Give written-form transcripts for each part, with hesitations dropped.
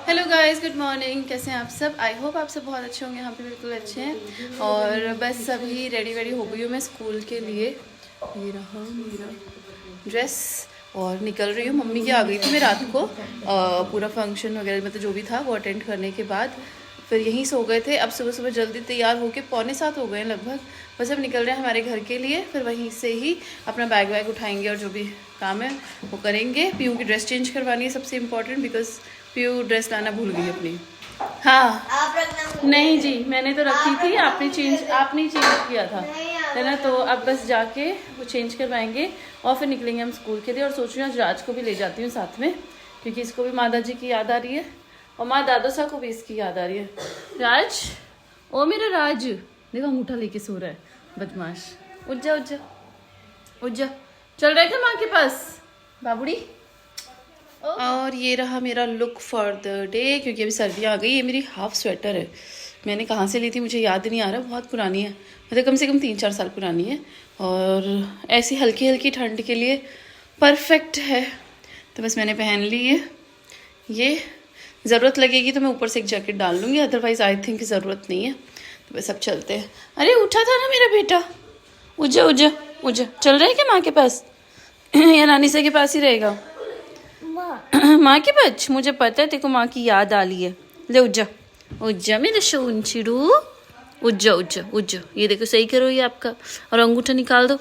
Hello guys, good morning. कैसे हैं आप सब? आई होप आप सब बहुत अच्छे होंगे। हम भी बिल्कुल अच्छे हैं। और बस सभी रेडी हो गई हूँ मैं स्कूल के लिए। ये रहा मेरा ड्रेस और निकल रही हूँ। मम्मी की आ गई थी मैं रात को पूरा फंक्शन वगैरह मतलब जो भी था वो अटेंड करने के बाद फिर यहीं सो गए थे। अब सुबह सुबह जल्दी तैयार होके 6:45 हो गए लगभग। बस अब निकल रहे हैं हमारे घर के लिए। फिर वहीं से ही अपना बैग वैग उठाएंगे और जो भी काम है वो करेंगे। पीयू की ड्रेस चेंज करवानी है सबसे इम्पोर्टेंट, बिकॉज पीयू ड्रेस लाना भूल गई अपनी। हाँ आप रखना। नहीं जी, मैंने तो रखी थी, आपने चेंज किया था, है ना। तो अब बस जाके वो चेंज करवाएंगे और फिर निकलेंगे हम स्कूल के लिए। और सोच रही हूँ आज राज को भी ले जाती हूँ साथ में, क्योंकि इसको भी माँ दादी की याद आ रही है और माँ दादोसा को भी इसकी याद आ रही है। राज, ओ मेरा राज, देखो अंगूठा लेके सो रहा है बदमाश। उठ जा उठ जा उठ जा। चल रहे थे माँ के पास बाबूड़ी। और ये रहा मेरा लुक फॉर द डे, क्योंकि अभी सर्दियाँ आ गई। ये मेरी हाफ स्वेटर है, मैंने कहाँ से ली थी मुझे याद नहीं आ रहा, बहुत पुरानी है, मतलब कम से कम 3-4 साल पुरानी है। और ऐसी हल्की हल्की ठंड के लिए परफेक्ट है, तो बस मैंने पहन ली है। ये ज़रूरत लगेगी तो मैं ऊपर से एक जैकेट डाल लूँगी, अदरवाइज़ आई थिंक ज़रूरत नहीं है। तो बस अब चलते हैं। अरे उठा था ना मेरा बेटा, उठ जा उठ जा उठ जा। चल रहे हैं क्या माँ के पास या नानी से के पास ही रहेगा? माँ के पास, मुझे पता है तेरे को माँ की याद आ ली है। ले उठ जा मेरा शून चिड़ू, उठ जा। ये देखो सही करो ये आपका, और अंगूठा निकाल दो।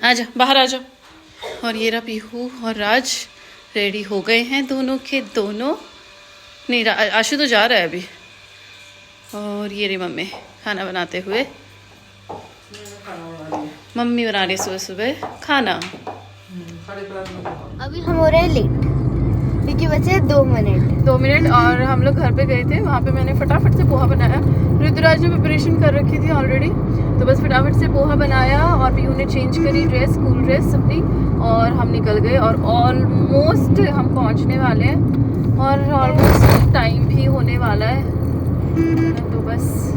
आजा बाहर आ जाओ। और ये रहा पीहू और राज रेडी हो गए हैं दोनों के दोनों। नहीं आशु तो जा रहा है अभी। और ये रही मम्मी खाना बनाते हुए। मम्मी बना रही सुबह सुबह खाना। अभी हम हो रहे हैं लेट, क्योंकि बचे 2 मिनट। और हम लोग घर पे गए थे, वहाँ पे मैंने फटाफट से पोहा बनाया। ऋतुराज ने प्रिपरेशन कर रखी थी ऑलरेडी, तो बस फटाफट से पोहा बनाया और पीहू ने चेंज करी ड्रेस, स्कूल ड्रेस अपनी, और हम निकल गए। और ऑलमोस्ट हम पहुँचने वाले हैं और ऑलमोस्ट टाइम भी होने वाला है, तो बस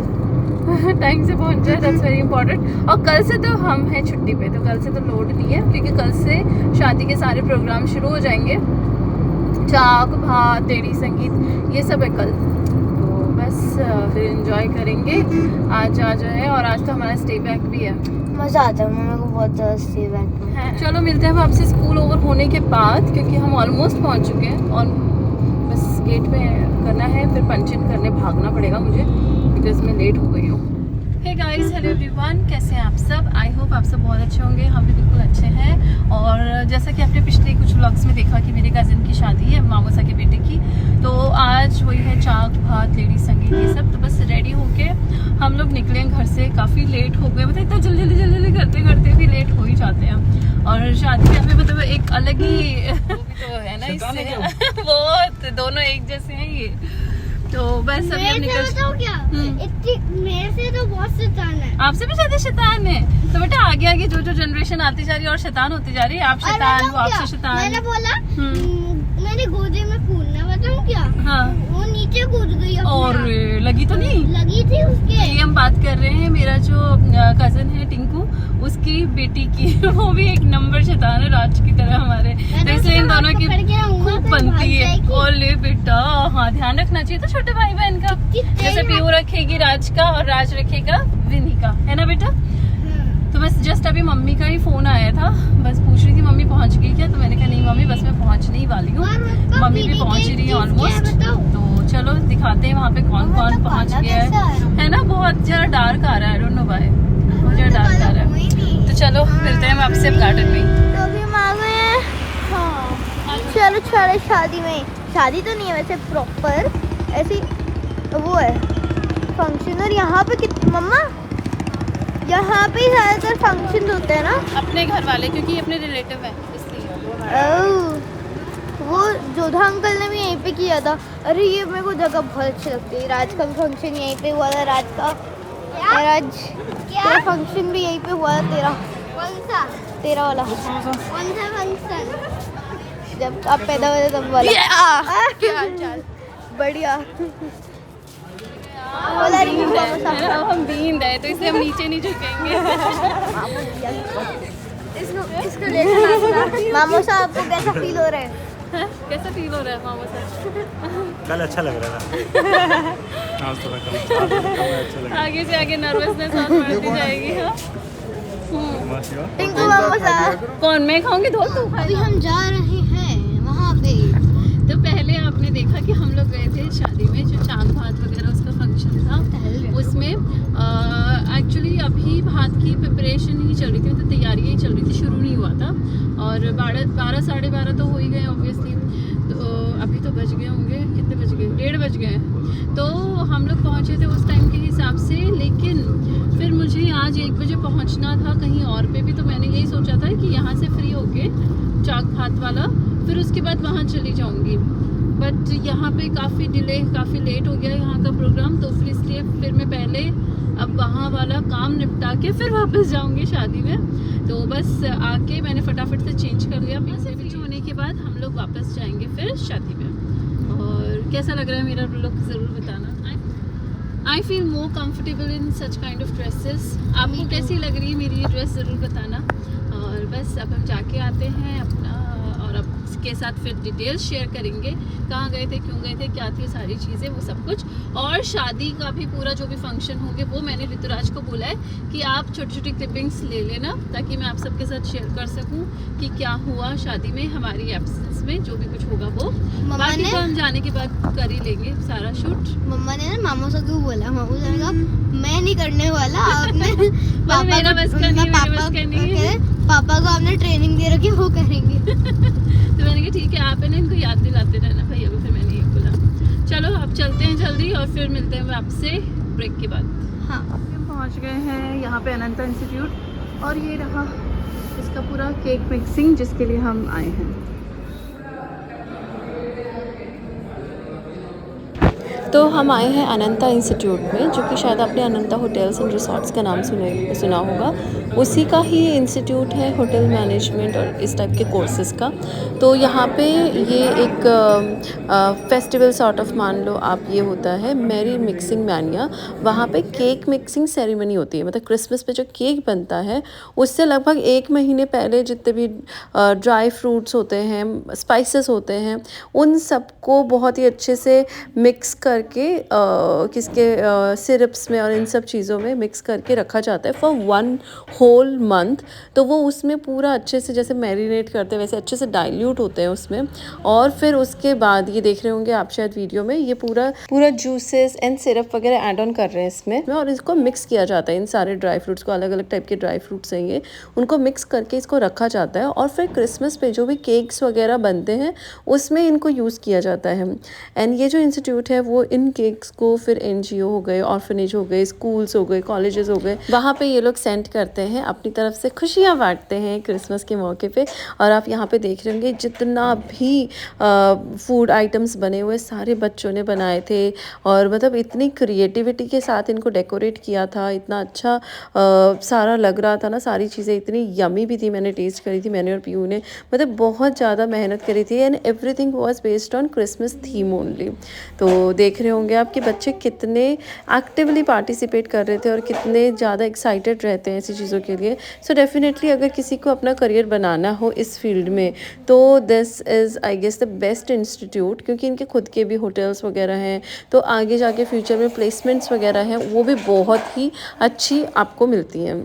टाइम से पहुंच जाए, दैट्स वेरी इंपॉर्टेंट। और कल से तो हम हैं छुट्टी पे, तो कल से तो लोड नहीं है, क्योंकि कल से शादी के सारे प्रोग्राम शुरू हो जाएंगे। चाक भात टेढ़ी संगीत ये सब है कल, तो बस फिर एंजॉय करेंगे आज जो है। और आज तो हमारा स्टे बैक भी है, मजा आता है, मेरे को बहुत ज़्यादा स्टे बैक है। चलो मिलते हैं आपसे स्कूल ओवर होने के बाद, क्योंकि हम ऑलमोस्ट पहुंच चुके हैं और बस गेट पे करना है, फिर पंच इन करने भागना पड़ेगा मुझे, बिकॉज मैं लेट हो गई हूँ। हे गाइस, हेलो एवरीवन, कैसे हैं आप सब? आई होप आप सब बहुत अच्छे होंगे। हम भी बिल्कुल अच्छे हैं। और जैसा कि आपने पिछले कुछ व्लॉग्स में देखा कि मेरे कज़न की शादी है, मामोसा के बेटे की, तो आज वही है चाक भात लेडी संगीत ये सब। तो बस रेडी होके हम लोग निकले घर से। काफ़ी लेट हो गए, मतलब इतना जल्दी करते करते भी लेट हो ही जाते हैं। और शादी में हमें मतलब एक अलग ही वो भी तो है ना इससे बहुत दोनों एक जैसे हैं ये। तो बस अभी हम निकल। क्या मेरे से तो बहुत शैतान है। आपसे भी ज्यादा शैतान है? तो बेटा आगे आगे जो जनरेशन आती जा रही है और शैतान होती जा रही है। आप शैतान, वो आपसे शैतान। मैंने बोला मैंने गोदे में कूदना, बताऊं क्या? हाँ, वो नीचे कूद गई और लगी तो नहीं? लगी थी उसके। ये हम बात कर रहे हैं मेरा जो कजन है टिंकू, उसकी बेटी की। वो भी एक नंबर शैतान है राज की तरह हमारे, तो इसलिए इन दोनों की खूब बनती है। और ले बेटा, हाँ ध्यान रखना चाहिए तो छोटे भाई बहन का, जैसे पीहू रखेगी राज का और राज रखेगा विनी का, है ना बेटा? तो बस जस्ट अभी मम्मी का ही फोन आया था, बस पूछ रही थी मम्मी पहुंच गई क्या? तो मैंने कहा नहीं मम्मी, बस मैं पहुंचने ही वाली हूँ। मम्मी भी पहुंच ही रही है ऑलमोस्ट। तो चलो दिखाते हैं वहाँ पे कौन कौन पहुँच गया है ना। बहुत जरा डार्क आ रहा है, डोंट नो व्हाई, बहुत जरा डार्क आ रहा है। तो चलो मिलते हैं आपसे गार्डन में। तो अभी हम आ गए हैं। हाँ चलो चलो, शादी में, शादी तो नहीं है वैसे प्रॉपर, ऐसी वो है फंक्शन। और यहाँ पे मम्मा, यहाँ पे ज़्यादातर फंक्शन होते हैं ना अपने घर वाले, क्योंकि ये अपने रिलेटिव है इसलिए। वो जोधा अंकल ने भी यहीं पे किया था। अरे ये मेरे को जगह बहुत अच्छी लगती है। राज का भी फंक्शन यहीं पे हुआ था, राज का तेरा फंक्शन भी यहीं पे हुआ था। कौन सा? तेरा वाला कौन सा फंक्शन? जब आप पैदा हुए तब वाला। क्या हाल चाल? बढ़िया। हम दीन है तो इसलिए हम नीचे नहीं झुकेंगे। मामो साहब आपको कैसा फील हो रहा है? कैसा फील हो रहा है मामो साहब? कल अच्छा लग रहा था। आज थोड़ा कम अच्छा लग रहा आगे से आगे नर्वसनेस और बढ़ती जाएगी। हाँ है। टिंकू मामा कौन मैं खाऊंगी धो तू अभी हम जा रहे हैं वहाँ पे। तो पहले आपने देखा कि हम लोग गए थे शादी में, जो चांद भात वगैरह उसका फंक्शन था, उसमें एक्चुअली अभी भात की प्रिपरेशन ही चल रही थी, मतलब तैयारियाँ ही चल रही थी, शुरू नहीं हुआ था। और 12 साढ़े 12 तो हो ही गए ऑब्वियसली। तो अभी तो बज गए होंगे, कितने बज गए, 1:30 बज गए। तो हम लोग पहुँचे थे उस टाइम के हिसाब से, लेकिन फिर मुझे आज 1 बजे पहुँचना था कहीं और पे भी। तो मैंने यही सोचा था कि यहाँ से फ्री होके चाक भात वाला फिर उसके बाद वहाँ चली जाऊँगी, बट यहाँ पे काफ़ी डिले, काफ़ी लेट हो गया यहाँ का प्रोग्राम। तो फिर इसलिए फिर मैं पहले अब वहाँ वाला काम निपटा के फिर वापस जाऊँगी शादी में। तो बस आके मैंने फटाफट से चेंज कर लिया। बस अभी होने के बाद हम लोग वापस जाएंगे फिर शादी में। और कैसा लग रहा है मेरा लुक ज़रूर बताना। I feel more comfortable in such kind of dresses. आपको कैसी लग रही है मेरी ये ड्रेस ज़रूर बताना। और बस अब हम जाके आते हैं अपना, और अब इसके साथ फिर डिटेल्स शेयर करेंगे, कहाँ गए थे, क्यों गए थे, क्या थी सारी चीज़ें, वो सब कुछ। और शादी का भी पूरा जो भी फंक्शन होंगे वो मैंने ऋतुराज को बोला है कि आप छोटी छोटी क्लिपिंग्स ले लेना, ताकि मैं आप सबके साथ शेयर कर सकूं कि क्या हुआ शादी में हमारी एब्सेंस में, जो भी कुछ होगा वो। बाकी तो हम जाने के बाद कर ही लेंगे सारा शूट। मम्मा ने ना मामू से क्यों बोला, मामू ने कहा मैं नहीं करने वाला, आपने मेरा बस का नहीं, मेरा बस का नहीं है। पापा को आपने ट्रेनिंग दे रखी, वो करेंगे। तो मैंने कहा ठीक है, आप है ना इनको याद दिलाते रहना भैया को। फिर मैंने ये बोला चलो अब चलते हैं जल्दी, और फिर मिलते हैं आपसे ब्रेक के बाद। हाँ हम पहुंच गए हैं यहाँ पे अनंता इंस्टीट्यूट, और ये रहा इसका पूरा केक मिक्सिंग जिसके लिए हम आए हैं। तो हम आए हैं अनंता इंस्टीट्यूट में, जो कि शायद आपने अनंता होटल्स एंड रिसोर्ट्स का नाम सुना होगा। उसी का ही इंस्टीट्यूट है, होटल मैनेजमेंट और इस टाइप के कोर्सेज़ का। तो यहाँ पे ये एक फेस्टिवल सॉर्ट ऑफ, मान लो आप, ये होता है मैरी मिक्सिंग मैनिया। वहाँ पे केक मिक्सिंग सेरेमनी होती है, मतलब क्रिसमस पे जो केक बनता है उससे लगभग 1 महीने पहले जितने भी ड्राई फ्रूट्स होते हैं, स्पाइसेस होते हैं, उन सबको बहुत ही अच्छे से मिक्स करके किसके सिरप्स में और इन सब चीज़ों में मिक्स करके रखा जाता है फॉर 1 होल मंथ। तो वो उसमें पूरा अच्छे से जैसे मैरिनेट करते हैं वैसे अच्छे से डाइल्यूट होते हैं उसमें। और फिर उसके बाद ये देख रहे होंगे आप शायद वीडियो में, ये पूरा जूसेस एंड सिरप वगैरह ऐड ऑन कर रहे हैं इसमें, और इसको मिक्स किया जाता है। इन सारे ड्राई फ्रूट्स को, अलग अलग टाइप के ड्राई फ्रूट्स हैं ये, उनको मिक्स करके इसको रखा जाता है। और फिर क्रिसमस पे जो भी केक्स वगैरह बनते हैं उसमें इनको यूज़ किया जाता है। एंड ये जो इंस्टीट्यूट है वो इन केक्स को फिर NGO हो गए, ऑर्फनेज हो गए, स्कूल्स हो गए, कॉलेजेस हो गए, वहाँ पे ये लोग सेंड करते हैं, अपनी तरफ से खुशियाँ बांटते हैं क्रिसमस के मौके पे। और आप यहाँ पे देख रहे होंगे जितना भी फूड आइटम्स बने हुए सारे बच्चों ने बनाए थे, और मतलब इतनी क्रिएटिविटी के साथ इनको डेकोरेट किया था, इतना अच्छा सारा लग रहा था ना, सारी चीज़ें इतनी यमी भी थी। मैंने टेस्ट करी थी, मैंने और पीयू ने, मतलब बहुत ज़्यादा मेहनत करी थी। And everything was based on Christmas theme only. तो देख रहे होंगे आप कि बच्चे कितने एक्टिवली पार्टिसिपेट कर रहे थे और कितने ज़्यादा एक्साइटेड रहते हैं ऐसी चीज़ों के लिए। सो डेफिनेटली अगर किसी को अपना करियर बनाना हो इस फील्ड में, तो this is I guess the best institute, क्योंकि इनके खुद के भी होटल्स वगैरह हैं। तो आगे जाके फ्यूचर में प्लेसमेंट्स वगैरह हैं, वो भी बहुत ही अच्छी आपको मिलती हैं।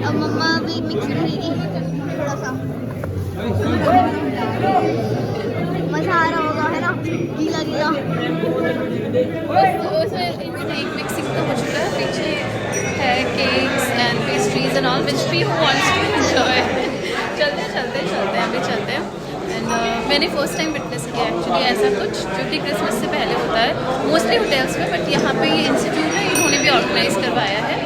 अब मम्मा भी मिक्स करेगी थोड़ा सा, मजा आ रहा होगा, है ना, गीला गीला। केक मिक्सिंग तो हो चुका है, पीछे है cakes and pastries and all which we wants to enjoy. चलते हैं अभी चलते हैं। एंड मैंने फर्स्ट टाइम विटनेस किया एक्चुअली ऐसा कुछ, जो कि क्रिसमस से पहले होता है मोस्टली होटल्स में, बट यहाँ पे ये इंस्टीट्यूट है, इन्होंने भी ऑर्गेनाइज करवाया है,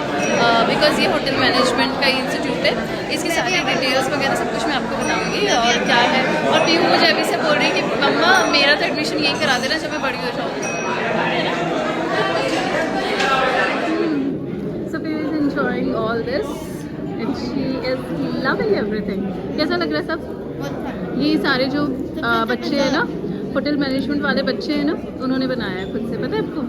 बिकॉज ये होटल मैनेजमेंट का इंस्टीट्यूट है। इसकी सारी डिटेल्स वगैरह सब कुछ मैं आपको बताऊंगी और क्या है। और पीयू मुझे अभी से बोल रही है कि मम्मा मेरा तो एडमिशन यही करा देना जब मैं बड़ी हो जाऊँगी, है ना। So Piyush is enjoying all this and she is loving everything. कैसा लग रहा है सब? ये सारे जो बच्चे हैं ना, होटल मैनेजमेंट वाले बच्चे हैं ना, उन्होंने बनाया है खुद से, पता है आपको?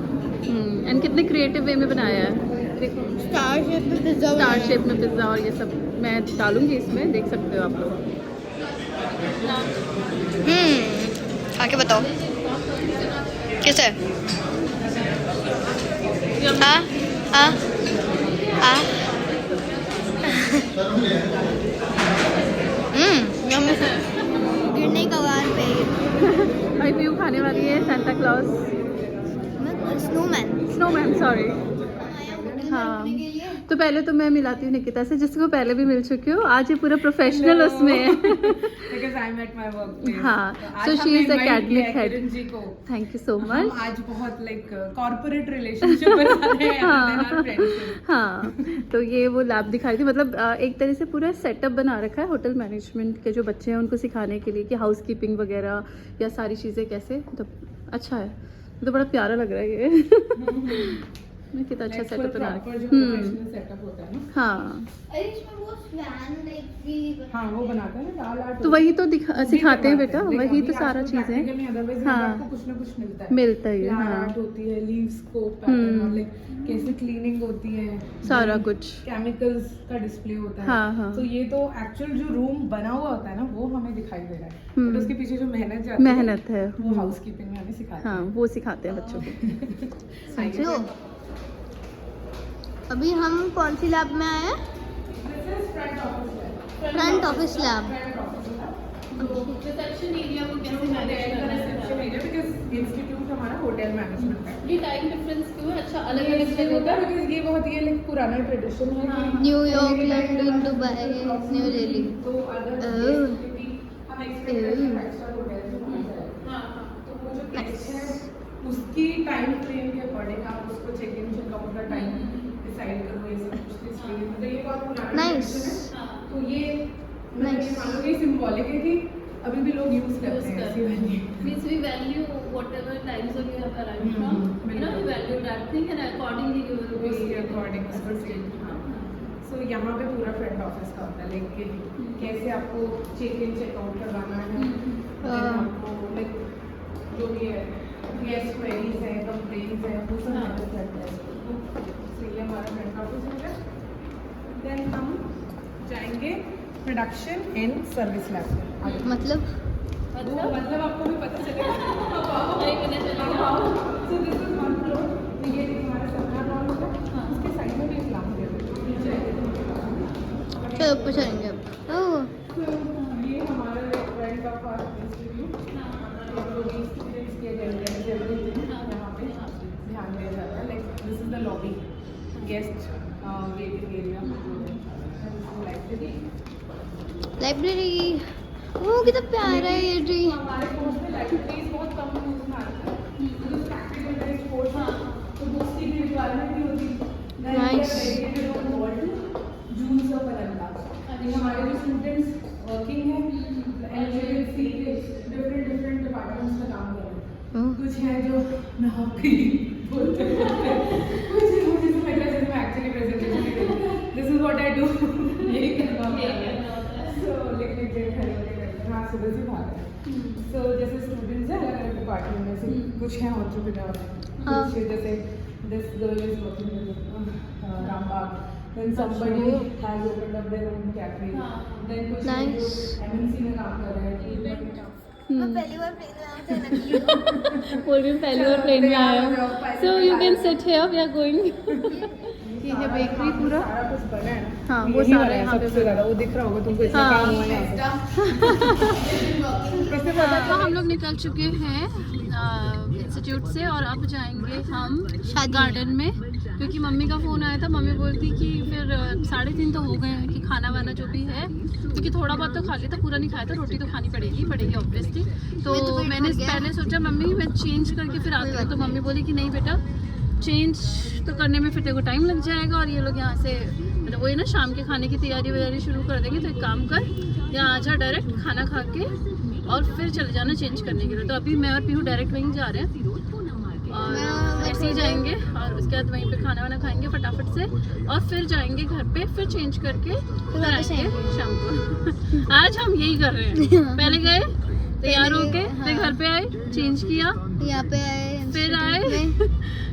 एंड कितने क्रिएटिव वे में बनाया है, देखो स्टार शेप में पिज्जा स्टार शेप में पिज्ज़ा और ये सब मैं डालूंगी इसमें, देख सकते हो आप लोग। खा के बताओ कैसे है? गिरने कगार पे भाई पीयू खाने वाली है सांता क्लॉज, स्नोमैन सॉरी। हाँ तो पहले तो मैं मिलाती हूँ निकिता से, जिसको पहले भी मिल चुकी हूँ, आज ये पूरा प्रोफेशनल उसमें है। Because I'm at my workplace. हाँ, तो so she is आज हमने academic invite किया है head. किरण जी को। थैंक यू सो हम मच। आज बहुत लाइक कॉर्पोरेट रिलेशनशिप बना रहे हैं other than our friendship. हाँ तो ये वो लैब दिखा रही थी, मतलब एक तरह से पूरा सेटअप बना रखा है होटल मैनेजमेंट के जो बच्चे हैं उनको सिखाने के लिए कि हाउस कीपिंग वगैरह या सारी चीज़ें कैसे, मतलब अच्छा है, तो बड़ा प्यारा लग रहा है ये। कितना अच्छा Like, सेटअप full बना proper जो रखा है। professional setup होता है ना, हाँ अरे इसमें वो फैन लाइक भी हाँ वो बनाता है ना लाल आर्ट। तो वही तो सिखाते हैं बेटा, वही तो सारा चीज़ है। अदरवाइज हाँ। आपको कुछ ना कुछ मिलता है, मिलता ही है, लाल हाँ। आर्ट होती है, लीव्स को पैटर्न और लाइक कैसे क्लीनिंग होती है, सारा कुछ। केमिकल्स का डिस्प्ले होता है। हाँ, हाँ। तो ये तो एक्चुअल जो रूम बना हुआ होता है ना वो हमें दिखाई दे रहा है, हम्म। बट उसके पीछे जो मेहनत जाती मेहनत है, वो हाउस कीपिंग में हमें सिखाते हाँ वो सिखाते हैं बच्चों को। हैं। लो अभी हम कौन सी लैब में आए हैं? Front office lab. Reception area को कैसे मैनेज करना है, इंस्टीट्यूट हमारा होटल मैनेजमेंट का ये टाइम डिफरेंस क्यों है? अच्छा अलग अलग अलग जगह होता है। बिकॉज ये बहुत ये लाइक पुराना ट्रेडिशन है कि New York, London, Dubai, new Delhi. तो अगर ओह। हम एक्सपेक्ट करते हैं 5 स्टार होटल में होना चाहिए, तो वो जो गेस्ट है उसकी टाइम फ्रेम के अकॉर्डिंग आप उसको चेक इन चेकआउट का टाइम डिसाइड करो, ये सब कुछ इसलिए मतलब ये बहुत पुराना Nice. tradition है। तो ये मतलब Nice. ये मान लो कि सिंबॉलिक है कि अभी भी लोग यूज करते हैं ऐसी वाली। Means we value whatever time zone you have arrived from. You know, we value that thing and accordingly you will be उसके अकॉर्डिंग उसको ट्रेन। सो यहाँ पे पूरा फ्रंट ऑफिस का होता है लाइक कि कैसे आपको चेक इन चेकआउट करवाना है, then आपको लाइक जो भी है गेस्ट क्वेरीज है, कंप्लेंट्स है, वो सब हैंडल करता है। तो ये हमारा फ्रंट ऑफिस हो गया। देन हम जाएंगे प्रोडक्शन एंड सर्विस लैब में। मतलब वो मतलब आपको भी पता चलेगा। नहीं पता चलेगा। So this is one floor. तो ये हमारा सबका हॉल होगा। उसके साइड में भी एक लॉन्च है। चलो ऊपर चलेंगे अब। ओह ये हमारा फ्रंट ऑफ आवर इंस्टीट्यूट जो भी स्टूडेंट्स के लिए एवरीथिंग यहाँ पे ध्यान दिया जाता है। Like this is the lobby, guest waiting area, library. Library. वो कितना प्यारा है ये ट्री। हमारे कोर्स में लाइब्रेरीज बहुत कम यूज में आती है, तो प्रैक्टिकल बेस्ड कोर्स तो दूसरी की रिक्वायरमेंट नहीं होती। Nice. जून ऑफ अरंडा हमारे जो स्टूडेंट्स वर्किंग हैं and you will see different departments में काम कर रहे हैं। ओह कुछ हैं जो नौकरी बोलते हैं, कुछ मुझे से लग रहा है जैसे मैं actually presentation this is what I do, यही करना होता है। सो लिख लिख के खड़े हाँ सुबह से भाग रहे हैं। सो जैसे स्टूडेंट्स हैं अलग अलग डिपार्टमेंट में से कुछ हैं एंटरप्रेन्योर, हाँ। कुछ जैसे this girl is working with Rambagh, then somebody has opened up their own cafe, then कुछ Nice. MNC में काम कर रहे हैं। मैं पहली बार प्लेन में आया था। बोल रही हूँ पहली बार प्लेन में आया हूँ। So you can sit here, we are going. ये है बेकरी पूरा। सारा कुछ बना है ना। हाँ, वो यही सारा वाला है यहाँ पे सबसे ज़्यादा, वो दिख रहा होगा तुमको इसका हाँ। काम हुआ है यहाँ पे। तो हम लोग निकल चुके हैं इंस्टीट्यूट से और अब जाएंगे हम गार्डन में, क्योंकि मम्मी का फ़ोन आया था। मम्मी बोलती कि फिर 3:30 तो हो गए हैं कि खाना वाना जो भी है, क्योंकि थोड़ा बहुत तो खा लिया था, पूरा नहीं खाया था, रोटी तो खानी पड़ेगी ऑब्वियसली। तो मैंने पहले सोचा मम्मी मैं चेंज करके फिर आती हूँ, तो मम्मी बोली कि नहीं बेटा चेंज तो करने में फिर तेरे को टाइम लग जाएगा, और ये लोग यहाँ से मतलब वही ना शाम के खाने की तैयारी वैयारी शुरू कर देंगे। तो एक काम कर यहाँ आ जा, डायरेक्ट खाना खा के और फिर चले जाना चेंज करने के लिए। तो अभी मैं और पीहू डायरेक्ट वहीं जा रहे हैं और ऐसे ही जाएंगे और उसके बाद वहीं पे खाना वाना खाएंगे फटाफट से, और फिर जाएंगे घर पे, फिर चेंज करके फिर आएंगे शाम को। आज हम यही कर रहे हैं, पहले गए तैयार पहले, होके फिर हाँ। घर पे आए, चेंज किया, यहाँ पे आए, फिर इंस्टीट्यूट आए, में।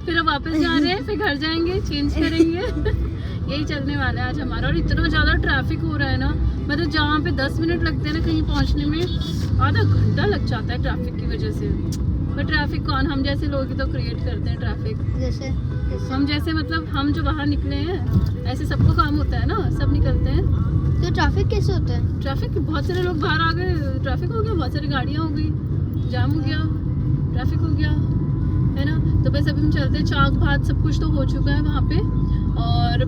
फिर अब वापस जा रहे हैं, फिर घर जाएंगे, चेंज करेंगे। यही चलने वाला है आज हमारा। और इतना ज़्यादा ट्रैफिक हो रहा है ना, मतलब जहाँ पे 10 मिनट लगते हैं ना कहीं पहुँचने में, आधा घंटा लग जाता है ट्रैफिक की वजह से। पर ट्रैफिक कौन, हम जैसे लोग ही तो क्रिएट करते हैं ट्रैफिक। जैसे हम जैसे मतलब हम जो बाहर निकले हैं, ऐसे सबको काम होता है ना, सब निकलते हैं। तो ट्रैफिक कैसे होता है? ट्रैफिक, बहुत सारे लोग बाहर आ गए, ट्रैफिक हो गया, बहुत सारी गाड़ियाँ हो गई, जाम हो गया, ट्रैफिक हो गया, है ना। तो बस अभी हम चलते हैं, चाक भात सब कुछ तो हो चुका है वहाँ पे। और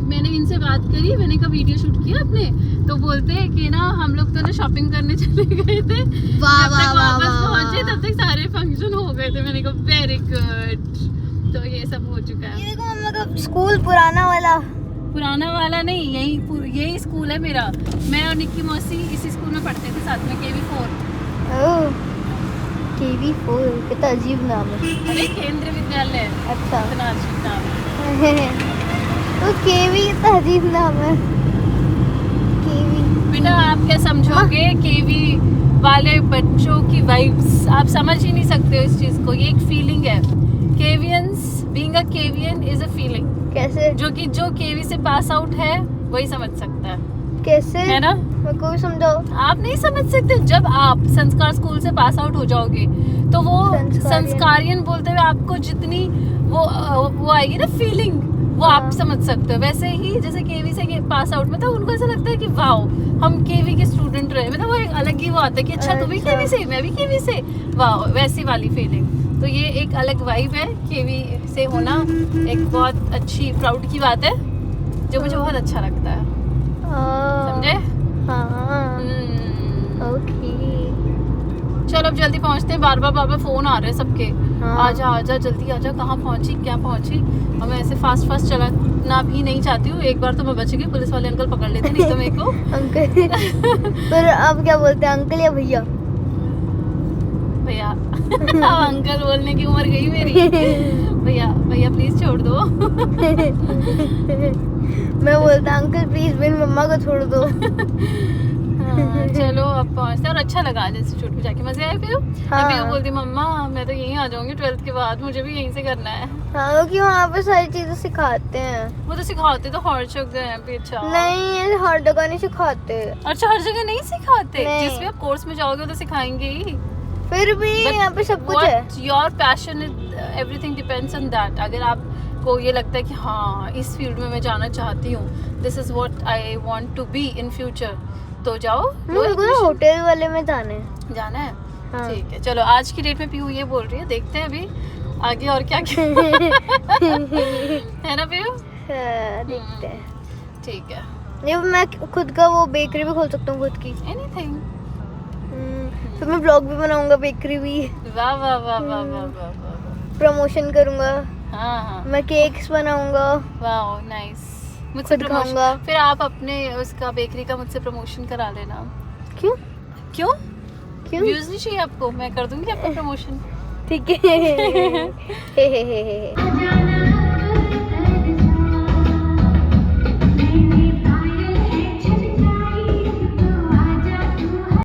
मैंने इनसे बात करी, मैंने कहा वीडियो शूट किया अपने, तो बोलते हैं कि ना हम लोग तो ना शॉपिंग करने चले गए थे, वाह जब वाह तक वाह वापस वाह पहुँचे तब तक सारे फंक्शन हो गए थे। मैंने कहा वेरी गुड। तो ये सब हो चुका है। ये देखो मम्मा का स्कूल पुराना वाला। पुराना वाला नहीं, यही स्कूल है मेरा। मैं और निक्की मौसी इसी स्कूल में पढ़ते थे साथ में, KV4। ओह, KV4 कितना अजीब नाम है। अरे केंद्रीय विद्यालय, अच्छा। इतना अजीब नाम है। तो KV कितना अजीब नाम है। KV। बेटा आप क्या समझोगे KV वाले बच्चों की वाइब्स, आप समझ ही नहीं सकते हो इस चीज को। ये एक फीलिंग है। KVians, being a KVian is a feeling. कैसे? जो KV से पास आउट है वही समझ सकता है कैसे? है ना। मेरे को भी समझाओ। आप नहीं समझ सकते। जब आप संस्कार स्कूल से पास आउट हो जाओगे तो वो संस्कारियन बोलते हुए आपको जितनी वो आएगी ना फीलिंग, वो आप समझ सकते हो। वैसे ही जैसे KV से पास आउट, मतलब उनको ऐसा लगता है कि वाओ हम KV के स्टूडेंट रहे, मतलब वो एक अलग ही वो आता है कि अच्छा तुम भी अच्छा। KV से, मैं भी KV से, वाओ वैसी वाली फीलिंग। तो ये एक अलग वाइब है, KV से होना एक बहुत अच्छी प्राउड की बात है, जो मुझे बहुत अच्छा लगता है। समझे? हाँ। ओके। चलो अब जल्दी पहुंचते हैं। बार बार फोन आ रहे हैं सबके, हाँ। आजा आजा जल्दी आजा, कहाँ पहुंची क्या पहुंची। और मैं ऐसे फास्ट चलाना भी नहीं चाहती हूँ। एक बार तो मैं बच गई, पुलिस वाले अंकल पकड़ लेते, नहीं तो मेरे को अंकल। फिर आप क्या बोलते हैं, अंकल या भैया? भैया। अब अंकल बोलने की उम्र गई मेरी। भैया भैया प्लीज छोड़ दो। मैं बोलता अंकल प्लीज मेरी मम्मा को छोड़ दो। हाँ, चलो अब पहुंचते हैं। और अच्छा लगा आज इंस्टीट्यूट में जाके, मजे आए। फिर हाँ। मैं बोलती मम्मा मैं तो यहीं आ जाऊंगी 12th के बाद, मुझे भी यहीं से करना है। हाँ, क्योंकि वहाँ पे सारी चीजें सिखाते हैं। वो तो सिखाते तो हर जगह है भी। अच्छा नहीं, ऐसे हर जगह नहीं सिखाते। अच्छा, हर जगह नहीं सिखाते। नहीं। जिस भी आप कोर्स में जाओगे तो सिखाएंगे ही। फिर भी यहाँ पे सब कुछ है। Your passion is everything depends on that. अगर आपको ये लगता है कि हाँ इस फील्ड में मैं जाना चाहती हूँ, this is what I want to be in future, तो जाओ। मुझे को होटल वाले में जाना है। जाना है। हाँ। ठीक है चलो, आज की डेट में पीयू ये बोल रही है, देखते हैं अभी आगे और क्या क्या है ना पीयू। हाँ, देखते हैं। ठीक है, ये मैं खुद का वो बेकरी भी खोल सकता हूँ खुद की। एनीथिंग। फिर मैं ब्लॉग भी बनाऊंगा, बेकरी भी वाह वाह वाह वाह वाह वाह वाह। प्रमोशन करूंगा। हाँ हाँ मैं केक्स बनाऊंगा, वाह नाइस। मुझसे खुद प्रमोशन, खाऊंगा। फिर आप अपने उसका बेकरी का मुझसे प्रमोशन करा लेना। क्यों? क्यों? क्यों? व्यूज नहीं चाहिए आपको? मैं कर दूंगी आपका प्रमोशन। ठीक है।